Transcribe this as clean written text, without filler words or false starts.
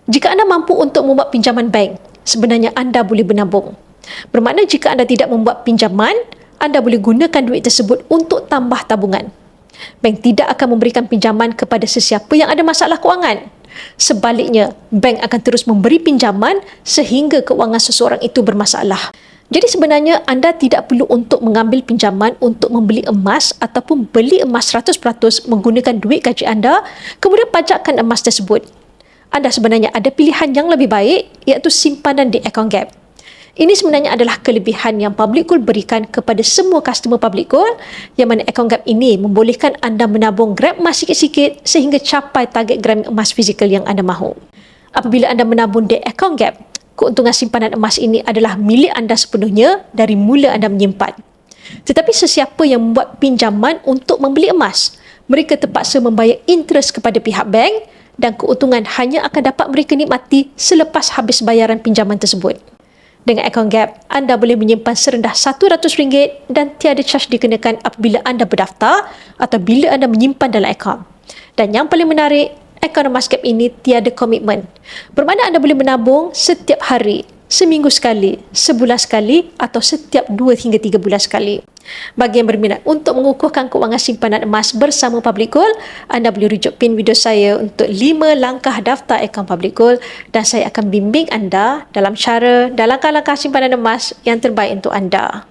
Jika anda mampu untuk membuat pinjaman bank, sebenarnya anda boleh menabung. Bermakna jika anda tidak membuat pinjaman, anda boleh gunakan duit tersebut untuk tambah tabungan. Bank tidak akan memberikan pinjaman kepada sesiapa yang ada masalah kewangan. Sebaliknya, bank akan terus memberi pinjaman sehingga kewangan seseorang itu bermasalah. Jadi sebenarnya anda tidak perlu untuk mengambil pinjaman untuk membeli emas ataupun beli emas 100% menggunakan duit gaji anda, kemudian pajakkan emas tersebut. Anda sebenarnya ada pilihan yang lebih baik, iaitu simpanan di akaun Gap. Ini sebenarnya adalah kelebihan yang Public Gold berikan kepada semua customer Public Gold, yang mana akaun Gap ini membolehkan anda menabung gram emas sikit-sikit sehingga capai target gram emas fizikal yang anda mahu. Apabila anda menabung di akaun Gap, keuntungan simpanan emas ini adalah milik anda sepenuhnya dari mula anda menyimpan. Tetapi sesiapa yang membuat pinjaman untuk membeli emas, mereka terpaksa membayar interest kepada pihak bank dan keuntungan hanya akan dapat mereka nikmati selepas habis bayaran pinjaman tersebut. Dengan akaun Gap, anda boleh menyimpan serendah RM100 dan tiada charge dikenakan apabila anda berdaftar atau bila anda menyimpan dalam akaun. Dan yang paling menarik, akaun emas Gap ini tiada komitmen. Bermakna anda boleh menabung setiap hari, seminggu sekali, sebulan sekali atau setiap 2 hingga 3 bulan sekali. Bagi yang berminat untuk mengukuhkan kewangan simpanan emas bersama Public Gold, anda boleh rujuk pin video saya untuk 5 langkah daftar akaun Public Gold dan saya akan bimbing anda dalam langkah-langkah simpanan emas yang terbaik untuk anda.